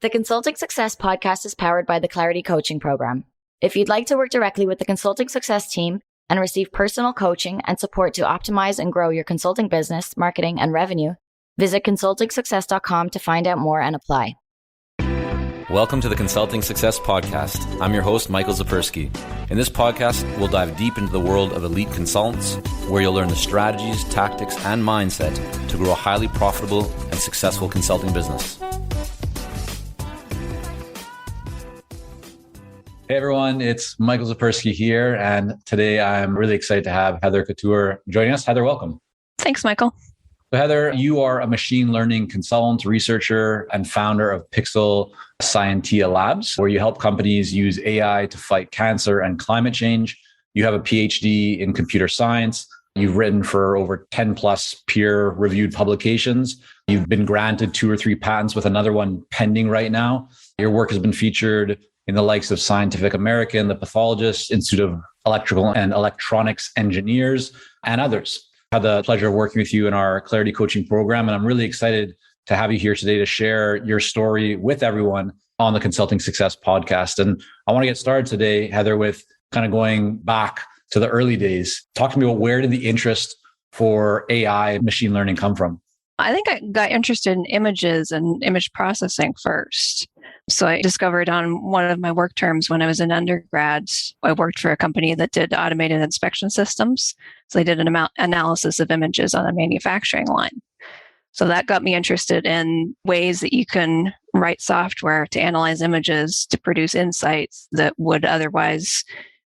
The Consulting Success podcast is powered by the Clarity Coaching Program. If you'd like to work directly with the Consulting Success team and receive personal coaching and support to optimize and grow your consulting business, marketing, and revenue, visit consultingsuccess.com to find out more and apply. Welcome to the Consulting Success Podcast. I'm your host, Michael Zapersky. In this podcast, we'll dive deep into the world of elite consultants, where you'll learn the strategies, tactics, and mindset to grow a highly profitable and successful consulting business. Hey everyone, it's Michael Zapersky here, and today I'm really excited to have Heather Couture joining us. Heather, welcome. Thanks, Michael. So Heather, you are a machine learning consultant, researcher, and founder of Pixel Scientia Labs, where you help companies use AI to fight cancer and climate change. You have a PhD in computer science. You've written for over 10 plus peer-reviewed publications. You've been granted 2 or 3 patents with another one pending right now. Your work has been featured in the likes of Scientific American, the Pathologist, Institute of Electrical and Electronics Engineers, and others. I had the pleasure of working with you in our Clarity Coaching Program, and I'm really excited to have you here today to share your story with everyone on the Consulting Success Podcast. And I want to get started today, Heather, with kind of going back to the early days. Talk to me about, where did the interest for AI and machine learning come from? I think I got interested in images and image processing first. So I discovered on one of my work terms when I was in undergrad, I worked for a company that did automated inspection systems. So they did an analysis of images on a manufacturing line. So that got me interested in ways that you can write software to analyze images to produce insights that would otherwise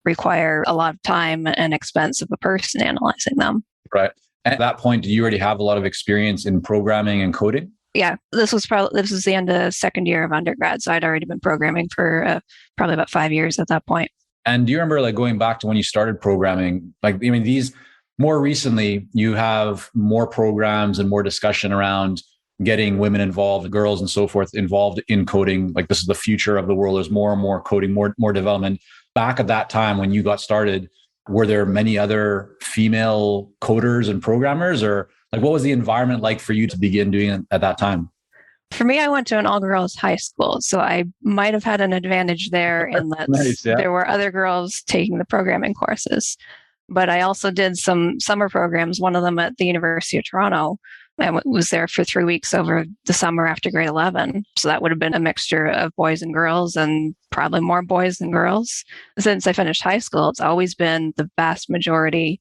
require a lot of time and expense of a person analyzing them. Right. At that point, did you already have a lot of experience in programming and coding? Yeah, this was the end of second year of undergrad. So I'd already been programming for probably about 5 years at that point. And do you remember going back to when you started programming, these more recently, you have more programs and more discussion around getting women involved, girls and so forth involved in coding. Like, this is the future of the world. There's more and more coding, more development. Back at that time when you got started, were there many other female coders and programmers, or what was the environment like for you to begin doing it at that time? For me, I went to an all-girls high school, so I might have had an advantage there in that nice, yeah. There were other girls taking the programming courses. But I also did some summer programs, one of them at the University of Toronto. I was there for 3 weeks over the summer after grade 11. So that would have been a mixture of boys and girls, and probably more boys than girls. Since I finished high school, it's always been the vast majority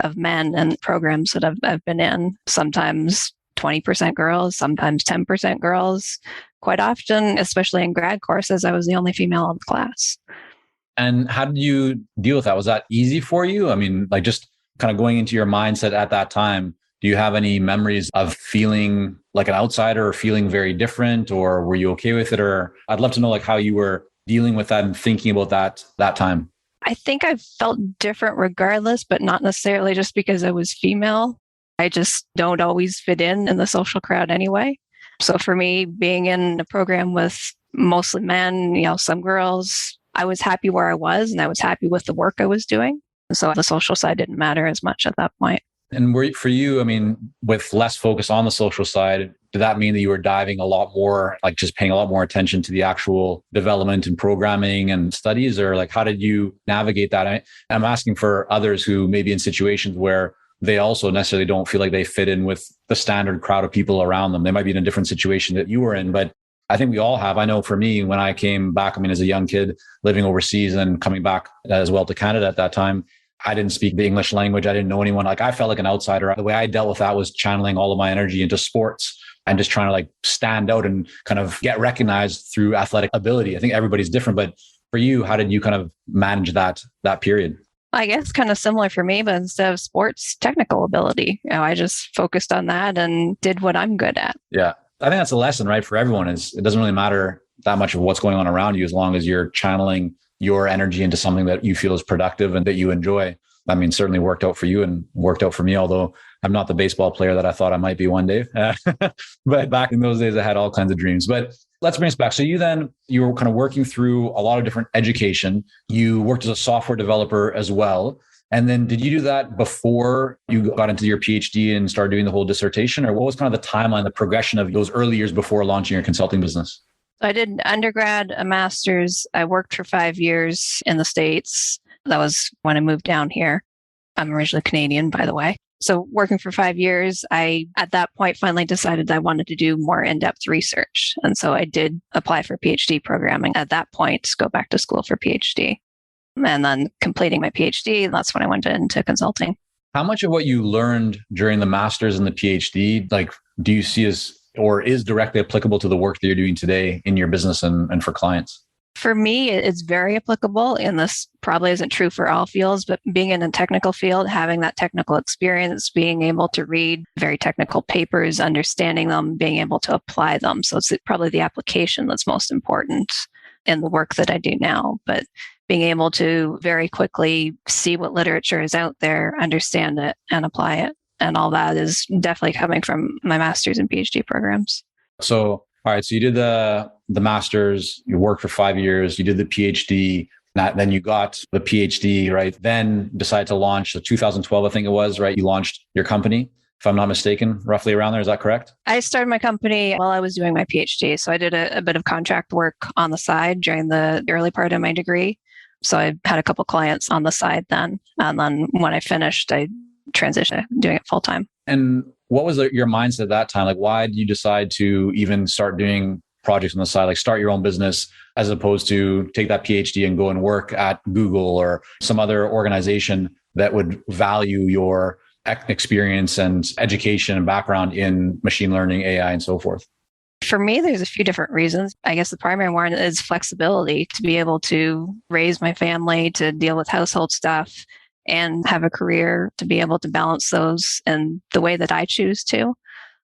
of men and programs that I've been in. Sometimes 20% girls, sometimes 10% girls. Quite often, especially in grad courses, I was the only female in the class. And how did you deal with that? Was that easy for you? I mean, just kind of going into your mindset at that time, do you have any memories of feeling like an outsider or feeling very different, or were you okay with it? Or I'd love to know how you were dealing with that and thinking about that time. I think I felt different regardless, but not necessarily just because I was female. I just don't always fit in the social crowd anyway. So for me, being in a program with mostly men, some girls, I was happy where I was, and I was happy with the work I was doing. So the social side didn't matter as much at that point. And for you, with less focus on the social side, did that mean that you were diving a lot more, just paying a lot more attention to the actual development and programming and studies? Or how did you navigate that? I'm asking for others who may be in situations where they also necessarily don't feel like they fit in with the standard crowd of people around them. They might be in a different situation that you were in, but I think we all have. I know for me, when I came back, as a young kid living overseas and coming back as well to Canada at that time, I didn't speak the English language. I didn't know anyone. I felt like an outsider. The way I dealt with that was channeling all of my energy into sports and just trying to stand out and kind of get recognized through athletic ability. I think everybody's different, but for you, how did you kind of manage that period? I guess kind of similar for me, but instead of sports, technical ability. I just focused on that and did what I'm good at. Yeah. I think that's a lesson, right? For everyone, is it doesn't really matter that much of what's going on around you, as long as you're channeling your energy into something that you feel is productive and that you enjoy. Certainly worked out for you and worked out for me, although I'm not the baseball player that I thought I might be one day. But back in those days, I had all kinds of dreams. But let's bring us back. So you were kind of working through a lot of different education. You worked as a software developer as well. And then did you do that before you got into your PhD and started doing the whole dissertation? Or what was kind of the timeline, the progression of those early years before launching your consulting business? I did an undergrad, a master's. I worked for 5 years in the States. That was when I moved down here. I'm originally Canadian, by the way. So working for 5 years, I, at that point, finally decided I wanted to do more in-depth research. And so I did apply for PhD programming at that point, go back to school for PhD. And then completing my PhD, that's when I went into consulting. How much of what you learned during the master's and the PhD, do you see as, or is directly applicable to the work that you're doing today in your business and for clients? For me, it's very applicable, and this probably isn't true for all fields, but being in a technical field, having that technical experience, being able to read very technical papers, understanding them, being able to apply them. So it's probably the application that's most important in the work that I do now. But being able to very quickly see what literature is out there, understand it, and apply it. And all that is definitely coming from my master's and PhD programs. So, all right. So you did the master's, you worked for 5 years, you did the PhD, then you got the PhD, right? Then decided to launch, so 2012, I think it was, right? You launched your company, if I'm not mistaken, roughly around there. Is that correct? I started my company while I was doing my PhD. So I did a bit of contract work on the side during the early part of my degree. So I had a couple clients on the side then. And then when I finished, I transitioned to doing it full time. And what was your mindset at that time? Like, why did you decide to even start doing projects on the side, like start your own business, as opposed to take that PhD and go and work at Google or some other organization that would value your experience and education and background in machine learning, AI, and so forth? For me, there's a few different reasons. I guess the primary one is flexibility, to be able to raise my family, to deal with household stuff, and have a career, to be able to balance those in the way that I choose to,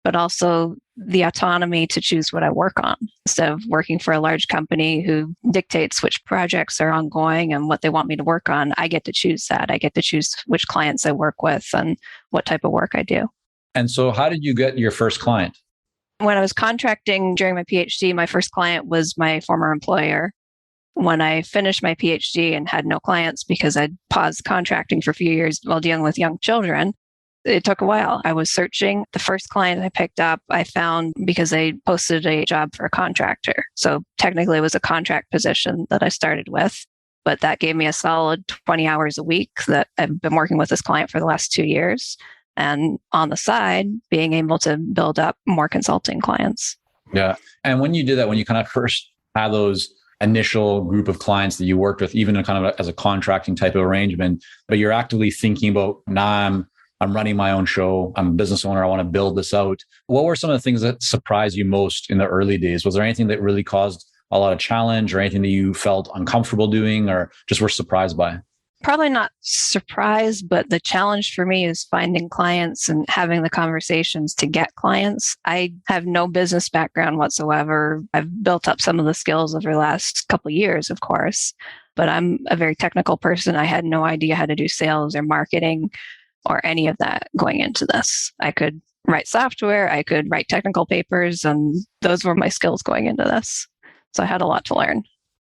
but also the autonomy to choose what I work on instead of working for a large company who dictates which projects are ongoing and what they want me to work on. I get to choose that. I get to choose which clients I work with and what type of work I do. And so how did you get your first client? When I was contracting during my PhD, my first client was my former employer. When I finished my PhD and had no clients because I'd paused contracting for a few years while dealing with young children, it took a while. I was searching. The first client I picked up, I found because they posted a job for a contractor. So technically it was a contract position that I started with, but that gave me a solid 20 hours a week that I've been working with this client for the last 2 years. And on the side, being able to build up more consulting clients. Yeah. And when you did that, when you kind of first had those initial group of clients that you worked with, even kind of as a contracting type of arrangement, but you're actively thinking about, now I'm running my own show, I'm a business owner, I want to build this out. What were some of the things that surprised you most in the early days? Was there anything that really caused a lot of challenge, or anything that you felt uncomfortable doing, or just were surprised by? Probably not surprised, but the challenge for me is finding clients and having the conversations to get clients. I have no business background whatsoever. I've built up some of the skills over the last couple of years, of course, but I'm a very technical person. I had no idea how to do sales or marketing or any of that going into this. I could write software, I could write technical papers, and those were my skills going into this. So I had a lot to learn.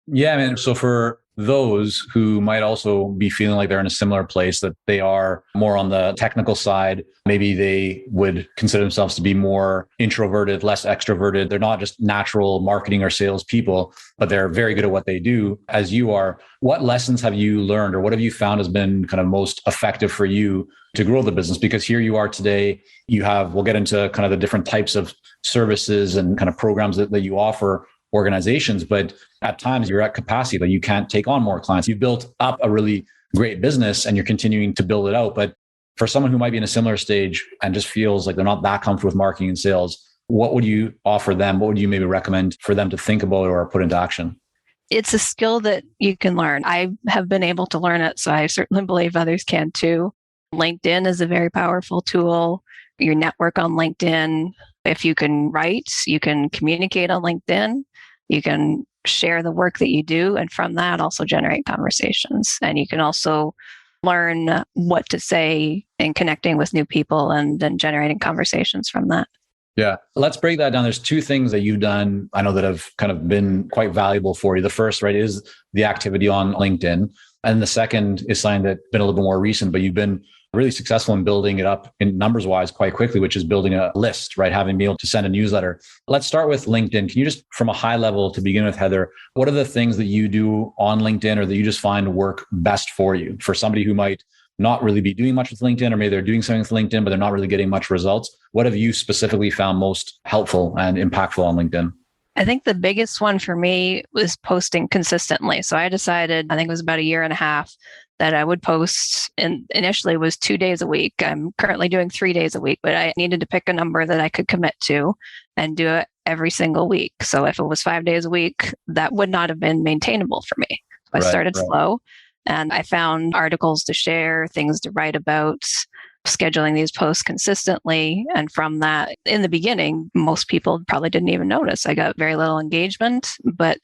Yeah, man. So for those who might also be feeling like they're in a similar place, that they are more on the technical side, maybe they would consider themselves to be more introverted, less extroverted. They're not just natural marketing or sales people, but they're very good at what they do, as you are. What lessons have you learned, or what have you found has been kind of most effective for you to grow the business? Because here you are today, we'll get into kind of the different types of services and kind of programs that you offer organizations, but at times you're at capacity, but you can't take on more clients. You've built up a really great business and you're continuing to build it out. But for someone who might be in a similar stage and just feels like they're not that comfortable with marketing and sales, what would you offer them? What would you maybe recommend for them to think about or put into action? It's a skill that you can learn. I have been able to learn it, so I certainly believe others can too. LinkedIn is a very powerful tool. Your network on LinkedIn. If you can write, you can communicate on LinkedIn. You can share the work that you do, and from that also generate conversations. And you can also learn what to say in connecting with new people and then generating conversations from that. Yeah. Let's break that down. There's two things that you've done, I know, that have kind of been quite valuable for you. The first, right, is the activity on LinkedIn. And the second is something that's been a little bit more recent, but you've been really successful in building it up in numbers wise quite quickly, which is building a list, right? Having been able to send a newsletter. Let's start with LinkedIn. Can you just, from a high level to begin with, Heather, what are the things that you do on LinkedIn or that you just find work best for you? For somebody who might not really be doing much with LinkedIn, or maybe they're doing something with LinkedIn, but they're not really getting much results. What have you specifically found most helpful and impactful on LinkedIn? I think the biggest one for me was posting consistently. So I decided, I think it was about a year and a half, that I would post, and initially it was 2 days a week. I'm currently doing 3 days a week, but I needed to pick a number that I could commit to and do it every single week. So if it was 5 days a week, that would not have been maintainable for me. So I started slow, and I found articles to share, things to write about, scheduling these posts consistently. And from that, in the beginning, most people probably didn't even notice. I got very little engagement, but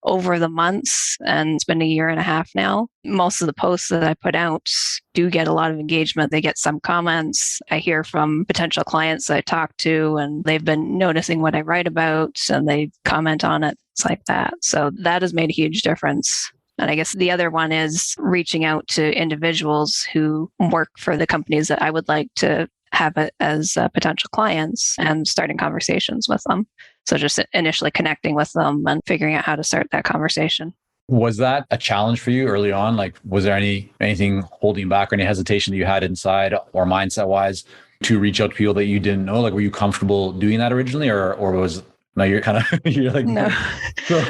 over the months, and it's been a year and a half now, most of the posts that I put out do get a lot of engagement. They get some comments. I hear from potential clients I talk to, and they've been noticing what I write about, and they comment on it. It's like that. So that has made a huge difference. And I guess the other one is reaching out to individuals who work for the companies that I would like to have it as potential clients and starting conversations with them. So just initially connecting with them and figuring out how to start that conversation. Was that a challenge for you early on? Like, was there anything holding back or any hesitation that you had inside or mindset wise to reach out to people that you didn't know? Like, were you comfortable doing that originally, or was no? You're kind of you're like no,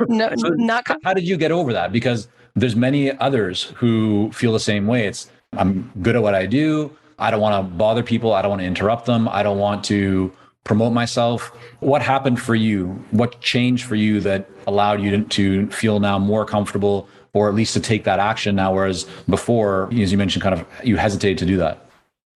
not. How did you get over that? Because there's many others who feel the same way. It's I'm good at what I do. I don't want to bother people. I don't want to interrupt them. I don't want to promote myself. What happened for you? What changed for you that allowed you to feel now more comfortable, or at least to take that action now, whereas before, as you mentioned, kind of you hesitated to do that?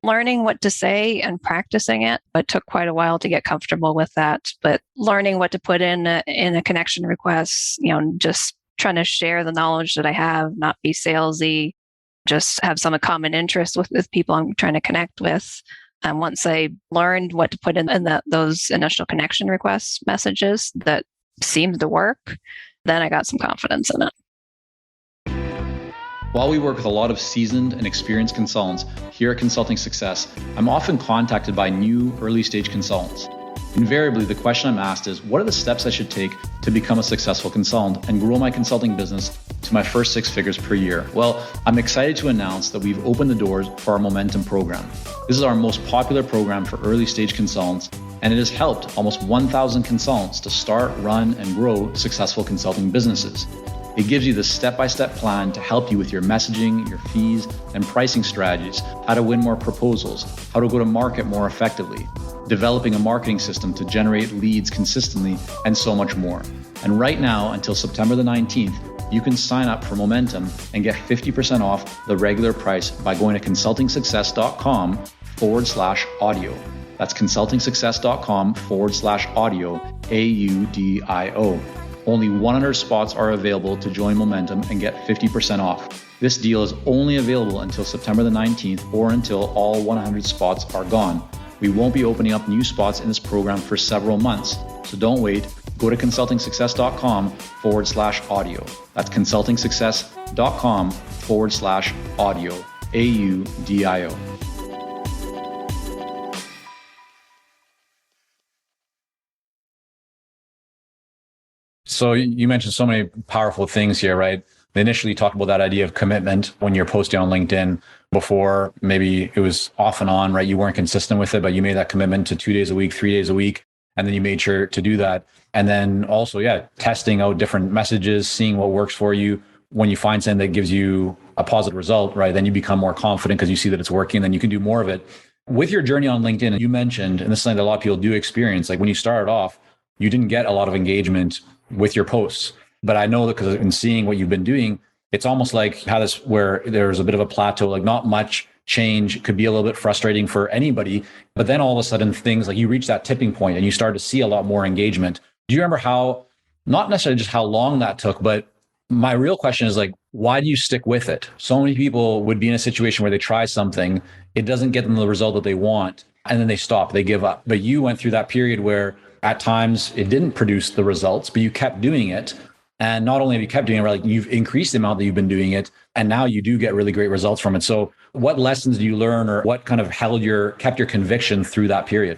Learning what to say and practicing it. It took quite a while to get comfortable with that, but learning what to put in a connection request, just trying to share the knowledge that I have, not be salesy, just have some common interest with people I'm trying to connect with. And once I learned what to put in those initial connection request messages that seemed to work, then I got some confidence in it. While we work with a lot of seasoned and experienced consultants here at Consulting Success, I'm often contacted by new early stage consultants. Invariably, the question I'm asked is, what are the steps I should take to become a successful consultant and grow my consulting business to my first 6 figures per year? Well, I'm excited to announce that we've opened the doors for our Momentum program. This is our most popular program for early stage consultants, and it has helped almost 1,000 consultants to start, run, and grow successful consulting businesses. It gives you the step-by-step plan to help you with your messaging, your fees, and pricing strategies, how to win more proposals, how to go to market more effectively, developing a marketing system to generate leads consistently, and so much more. And right now, until September the 19th, you can sign up for Momentum and get 50% off the regular price by going to consultingsuccess.com/audio. That's consultingsuccess.com/audio, AUDIO. Only 100 spots are available to join Momentum and get 50% off. This deal is only available until September the 19th or until all 100 spots are gone. We won't be opening up new spots in this program for several months, so don't wait. Go to consultingsuccess.com/audio. That's consultingsuccess.com/audio, AUDIO. So you mentioned so many powerful things here, right? Initially, you talked about that idea of commitment when you're posting on LinkedIn. Before, maybe it was off and on, right? You weren't consistent with it, but you made that commitment to 2 days a week, 3 days a week, and then you made sure to do that. And then also, testing out different messages, seeing what works for you. When you find something that gives you a positive result, right, then you become more confident because you see that it's working, then you can do more of it. With your journey on LinkedIn, you mentioned, and this is something that a lot of people do experience, like when you started off, you didn't get a lot of engagement with your posts. But I know that because in seeing what you've been doing, it's almost like how this, where there's a bit of a plateau, like not much change, could be a little bit frustrating for anybody. But then all of a sudden things like you reach that tipping point and you start to see a lot more engagement. Do you remember how, not necessarily just how long that took, but my real question is like, why do you stick with it? So many people would be in a situation where they try something, it doesn't get them the result that they want, and then they stop, they give up. But you went through that period where at times it didn't produce the results, but you kept doing it. And not only have you kept doing it, like you've increased the amount that you've been doing it, and now you do get really great results from it. So what lessons do you learn, or what kind of kept your conviction through that period?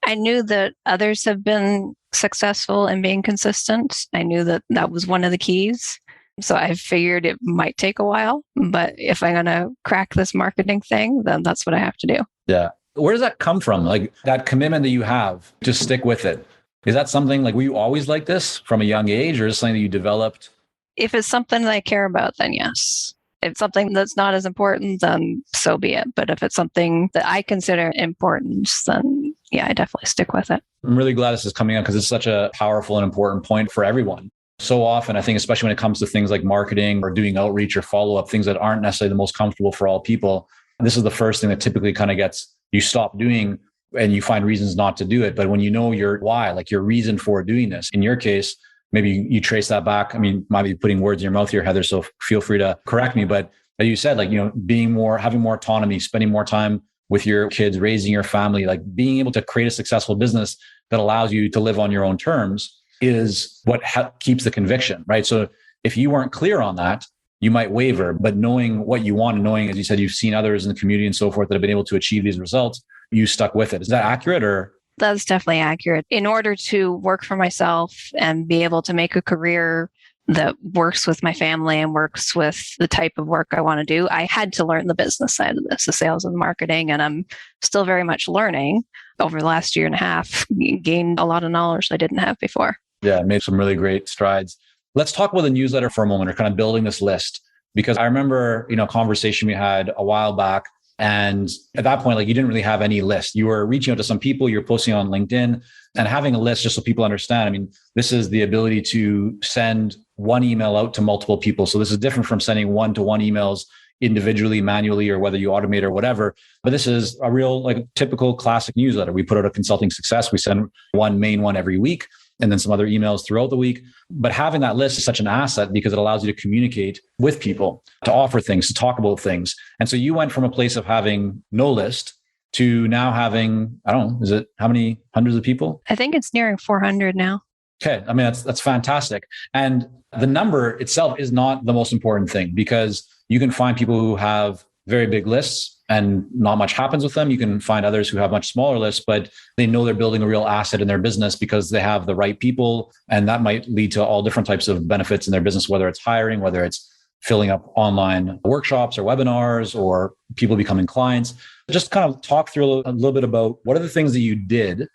I knew that others have been successful in being consistent. I knew that that was one of the keys. So I figured it might take a while, but if I'm going to crack this marketing thing, then that's what I have to do. Yeah. Where does that come from? Like that commitment that you have to stick with it. Is that something like, were you always like this from a young age, or is it something that you developed? If it's something that I care about, then yes. If it's something that's not as important, then so be it. But if it's something that I consider important, then yeah, I definitely stick with it. I'm really glad this is coming up because it's such a powerful and important point for everyone. So often, I think, especially when it comes to things like marketing or doing outreach or follow-up, things that aren't necessarily the most comfortable for all people, this is the first thing that typically kind of gets you stop doing, and you find reasons not to do it. But when you know your why, like your reason for doing this, in your case, maybe you trace that back. I mean, might be putting words in your mouth here, Heather, so feel free to correct me. But as you said, like, having more autonomy, spending more time with your kids, raising your family, like being able to create a successful business that allows you to live on your own terms is what keeps the conviction, right? So if you weren't clear on that, you might waver, but knowing what you want and knowing, as you said, you've seen others in the community and so forth that have been able to achieve these results, you stuck with it. Is that accurate, or? That's definitely accurate. In order to work for myself and be able to make a career that works with my family and works with the type of work I want to do, I had to learn the business side of this, the sales and marketing. And I'm still very much learning. Over the last year and a half, gained a lot of knowledge I didn't have before. Yeah, made some really great strides. Let's talk about the newsletter for a moment, or kind of building this list, because I remember, a conversation we had a while back. And at that point, like, you didn't really have any list. You were reaching out to some people, you're posting on LinkedIn, and having a list, just so people understand. I mean, this is the ability to send one email out to multiple people. So this is different from sending one-to-one emails individually, manually, or whether you automate or whatever. But this is a real, like, typical classic newsletter. We put out a Consulting Success. We send one main one every week, and then some other emails throughout the week. But having that list is such an asset because it allows you to communicate with people, to offer things, to talk about things. And so you went from a place of having no list to now having, I don't know, is it how many hundreds of people? I think it's nearing 400 now. Okay. I mean, that's fantastic. And the number itself is not the most important thing, because you can find people who have very big lists and not much happens with them. You can find others who have much smaller lists, but they know they're building a real asset in their business because they have the right people. And that might lead to all different types of benefits in their business, whether it's hiring, whether it's filling up online workshops or webinars, or people becoming clients. Just kind of talk through a little bit about what are the things that you did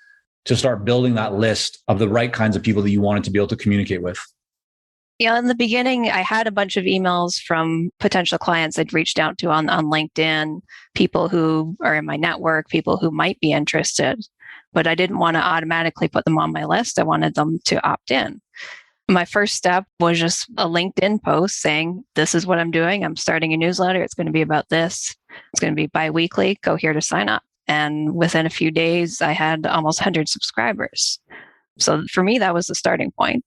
to start building that list of the right kinds of people that you wanted to be able to communicate with. Yeah, in the beginning, I had a bunch of emails from potential clients I'd reached out to on LinkedIn, people who are in my network, people who might be interested, but I didn't want to automatically put them on my list. I wanted them to opt in. My first step was just a LinkedIn post saying, this is what I'm doing. I'm starting a newsletter. It's going to be about this. It's going to be bi-weekly. Go here to sign up. And within a few days, I had almost 100 subscribers. So for me, that was the starting point.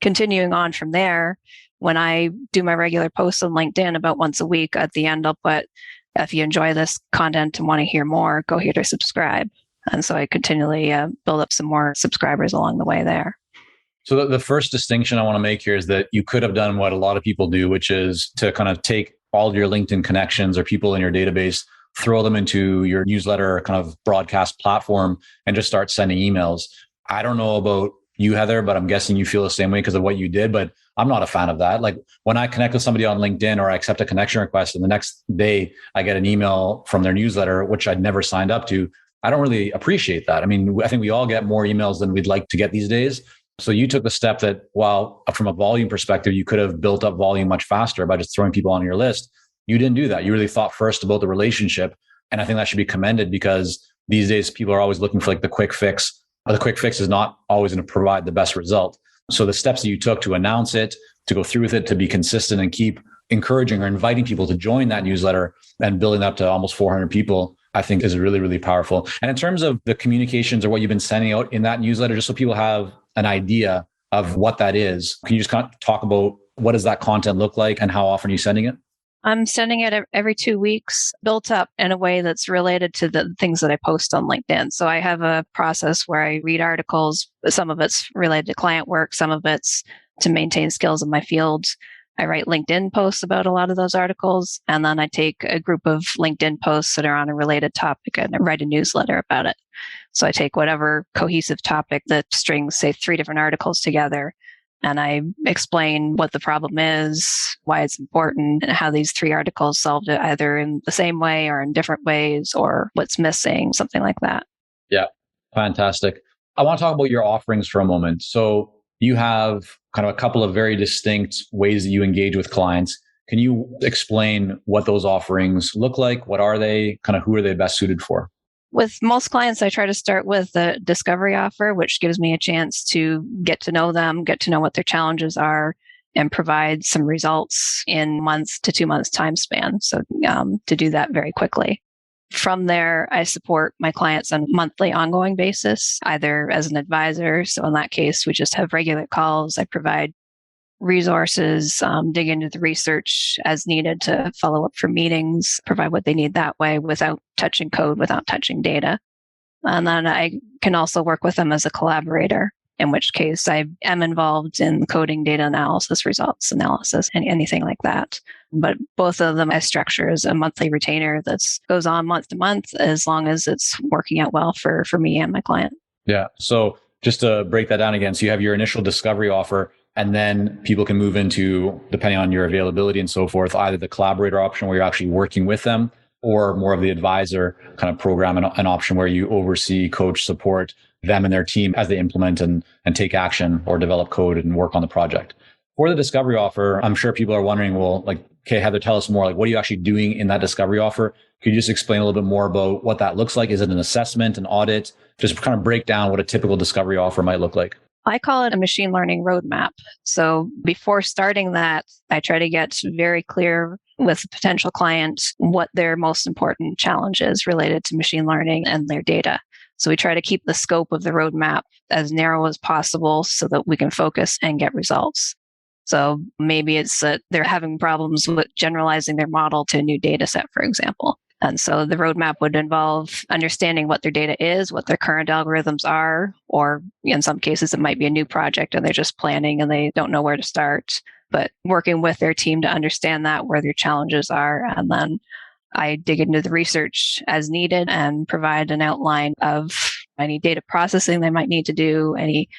Continuing on from there, when I do my regular posts on LinkedIn about once a week, at the end, I'll put, if you enjoy this content and want to hear more, go here to subscribe. And so I continually build up some more subscribers along the way there. So the first distinction I want to make here is that you could have done what a lot of people do, which is to kind of take all your LinkedIn connections or people in your database, throw them into your newsletter kind of broadcast platform, and just start sending emails. I don't know about you, Heather, but I'm guessing you feel the same way because of what you did. But I'm not a fan of that. Like when I connect with somebody on LinkedIn or I accept a connection request and the next day I get an email from their newsletter, which I'd never signed up to, I don't really appreciate that. I mean, I think we all get more emails than we'd like to get these days. So you took the step that, while from a volume perspective, you could have built up volume much faster by just throwing people on your list. You didn't do that. You really thought first about the relationship. And I think that should be commended, because these days people are always looking for like the quick fix. The quick fix is not always going to provide the best result. So the steps that you took to announce it, to go through with it, to be consistent and keep encouraging or inviting people to join that newsletter and building up to almost 400 people, I think is really, really powerful. And in terms of the communications or what you've been sending out in that newsletter, just so people have an idea of what that is, can you just kind of talk about what does that content look like and how often are you sending it? I'm sending it every 2 weeks, built up in a way that's related to the things that I post on LinkedIn. So I have a process where I read articles. Some of it's related to client work. Some of it's to maintain skills in my field. I write LinkedIn posts about a lot of those articles, and then I take a group of LinkedIn posts that are on a related topic and I write a newsletter about it. So I take whatever cohesive topic that strings, say, 3 different articles together, and I explain what the problem is, why it's important, and how these 3 articles solved it either in the same way or in different ways, or what's missing, something like that. Yeah, fantastic. I want to talk about your offerings for a moment. So you have kind of a couple of very distinct ways that you engage with clients. Can you explain what those offerings look like? What are they? Kind of who are they best suited for? With most clients, I try to start with a discovery offer, which gives me a chance to get to know them, get to know what their challenges are, and provide some results in months to 2 months time span. So to do that very quickly. From there, I support my clients on a monthly ongoing basis, either as an advisor. So in that case, we just have regular calls. I provide resources, dig into the research as needed to follow up for meetings, provide what they need that way without touching code, without touching data. And then I can also work with them as a collaborator, in which case I am involved in coding, data analysis, results analysis, and anything like that. But both of them I structure as a monthly retainer that goes on month to month as long as it's working out well for me and my client. Yeah. So just to break that down again, so you have your initial discovery offer, and then people can move into, depending on your availability and so forth, either the collaborator option where you're actually working with them, or more of the advisor kind of program, an option where you oversee, coach, support them and their team as they implement and take action or develop code and work on the project. For the discovery offer, I'm sure people are wondering, well, like, okay, Heather, tell us more. Like, what are you actually doing in that discovery offer? Could you just explain a little bit more about what that looks like? Is it an assessment, an audit? Just kind of break down what a typical discovery offer might look like. I call it a machine learning roadmap. So before starting that, I try to get very clear with the potential client what their most important challenge is related to machine learning and their data. So we try to keep the scope of the roadmap as narrow as possible so that we can focus and get results. So maybe it's that they're having problems with generalizing their model to a new data set, for example. And so the roadmap would involve understanding what their data is, what their current algorithms are, or in some cases, it might be a new project and they're just planning and they don't know where to start, but working with their team to understand that, where their challenges are. And then I dig into the research as needed and provide an outline of any data processing they might need to do, any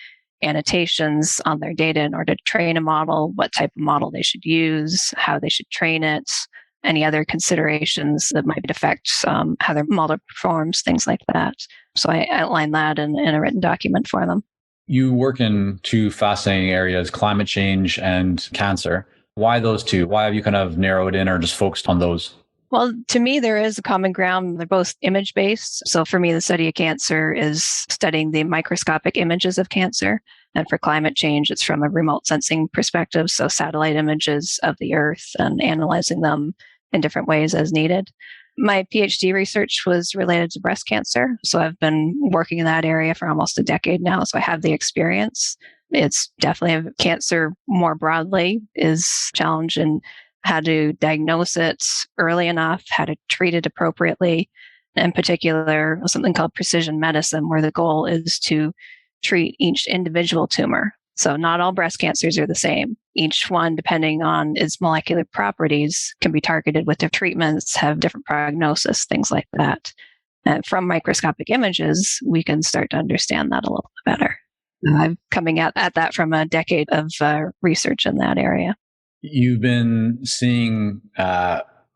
annotations on their data in order to train a model, what type of model they should use, how they should train it, any other considerations that might affect how their model performs, things like that. So I outline that in a written document for them. You work in 2 fascinating areas, climate change and cancer. Why those 2? Why have you kind of narrowed in or just focused on those? Well, to me, there is a common ground. They're both image-based. So for me, the study of cancer is studying the microscopic images of cancer. And for climate change, it's from a remote sensing perspective. So satellite images of the Earth and analyzing them in different ways as needed. My PhD research was related to breast cancer. So I've been working in that area for almost a decade now. So I have the experience. It's definitely cancer more broadly is a challenge in how to diagnose it early enough, how to treat it appropriately. In particular, something called precision medicine, where the goal is to treat each individual tumor. So not all breast cancers are the same. Each one, depending on its molecular properties, can be targeted with different treatments, have different prognosis, things like that. And from microscopic images, we can start to understand that a little bit better. I'm coming at that from a decade of research in that area. You've been seeing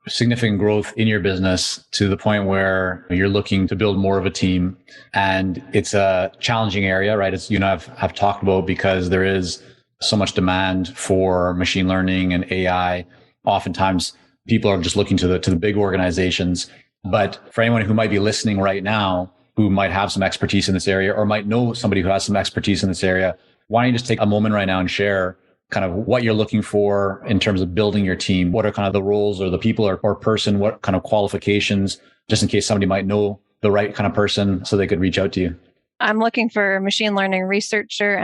significant growth in your business to the point where you're looking to build more of a team, and it's a challenging area, right? It's, I've talked about, because there is so much demand for machine learning and AI. Oftentimes people are just looking to the big organizations. But for anyone who might be listening right now, who might have some expertise in this area or might know somebody who has some expertise in this area, why don't you just take a moment right now and share kind of what you're looking for in terms of building your team? What are kind of the roles or the people or person? What kind of qualifications, just in case somebody might know the right kind of person so they could reach out to you? I'm looking for a machine learning researcher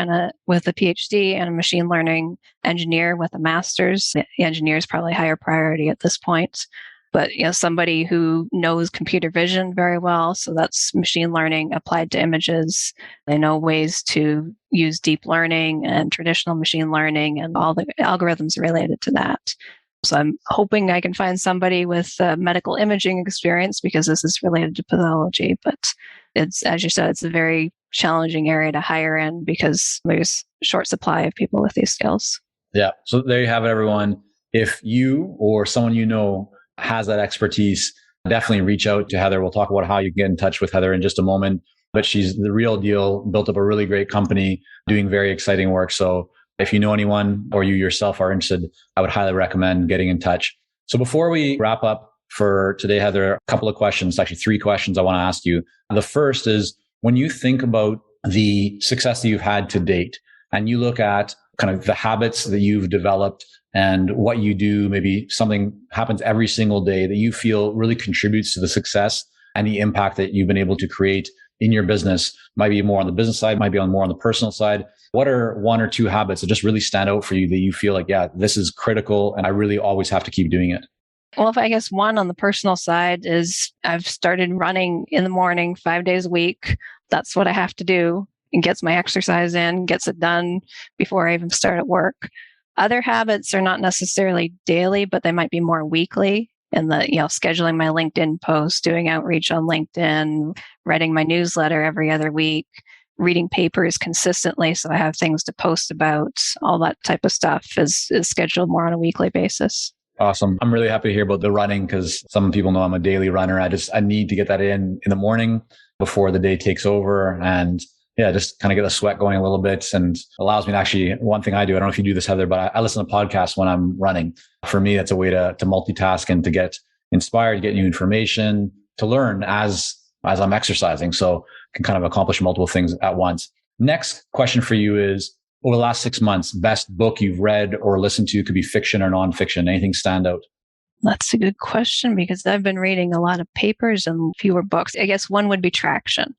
with a PhD and a machine learning engineer with a master's. The engineer is probably higher priority at this point. But somebody who knows computer vision very well, so that's machine learning applied to images. They know ways to use deep learning and traditional machine learning and all the algorithms related to that. So I'm hoping I can find somebody with medical imaging experience because this is related to pathology. But it's, as you said, it's a very challenging area to hire in because there's a short supply of people with these skills. Yeah. So there you have it, everyone. If you or someone you know has that expertise, definitely reach out to Heather. We'll talk about how you can get in touch with Heather in just a moment. But she's the real deal, built up a really great company, doing very exciting work. So if you know anyone or you yourself are interested, I would highly recommend getting in touch. So before we wrap up for today, Heather, a couple of questions, actually 3 questions I want to ask you. The first is, when you think about the success that you've had to date and you look at kind of the habits that you've developed and what you do, maybe something happens every single day that you feel really contributes to the success and the impact that you've been able to create in your business, might be more on the business side, might be more on the personal side. What are 1 or 2 habits that just really stand out for you that you feel like, yeah, this is critical and I really always have to keep doing it? Well, if I guess one on the personal side is I've started running in the morning 5 days a week. That's what I have to do, and gets my exercise in, gets it done before I even start at work. Other habits are not necessarily daily, but they might be more weekly. And scheduling my LinkedIn posts, doing outreach on LinkedIn, writing my newsletter every other week, reading papers consistently so I have things to post about. All that type of stuff is scheduled more on a weekly basis. Awesome. I'm really happy to hear about the running because some people know I'm a daily runner. I need to get that in the morning before the day takes over. And yeah, just kind of get the sweat going a little bit, and allows me to actually, one thing I do, I don't know if you do this, Heather, but I listen to podcasts when I'm running. For me, that's a way to multitask and to get inspired, to get new information, to learn as I'm exercising. So I can kind of accomplish multiple things at once. Next question for you is, over the last 6 months, best book you've read or listened to, could be fiction or nonfiction. Anything stand out? That's a good question because I've been reading a lot of papers and fewer books. I guess one would be Traction.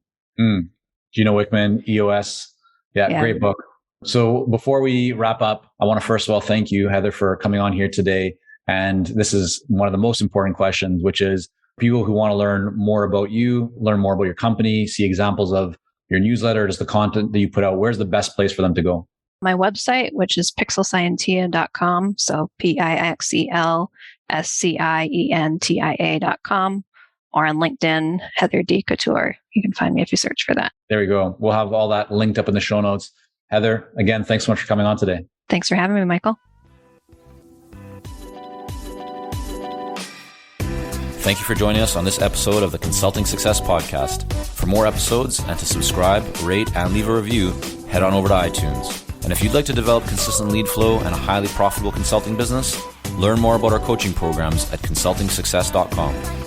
Gino Wickman, EOS. Yeah, great book. So before we wrap up, I want to first of all thank you, Heather, for coming on here today. And this is one of the most important questions, which is people who want to learn more about you, learn more about your company, see examples of your newsletter, just the content that you put out. Where's the best place for them to go? My website, which is pixelscientia.com. So PIXELSCIENTIA.com. Or on LinkedIn, Heather D. Couture. You can find me if you search for that. There we go. We'll have all that linked up in the show notes. Heather, again, thanks so much for coming on today. Thanks for having me, Michael. Thank you for joining us on this episode of the Consulting Success Podcast. For more episodes and to subscribe, rate, and leave a review, head on over to iTunes. And if you'd like to develop consistent lead flow and a highly profitable consulting business, learn more about our coaching programs at consultingsuccess.com.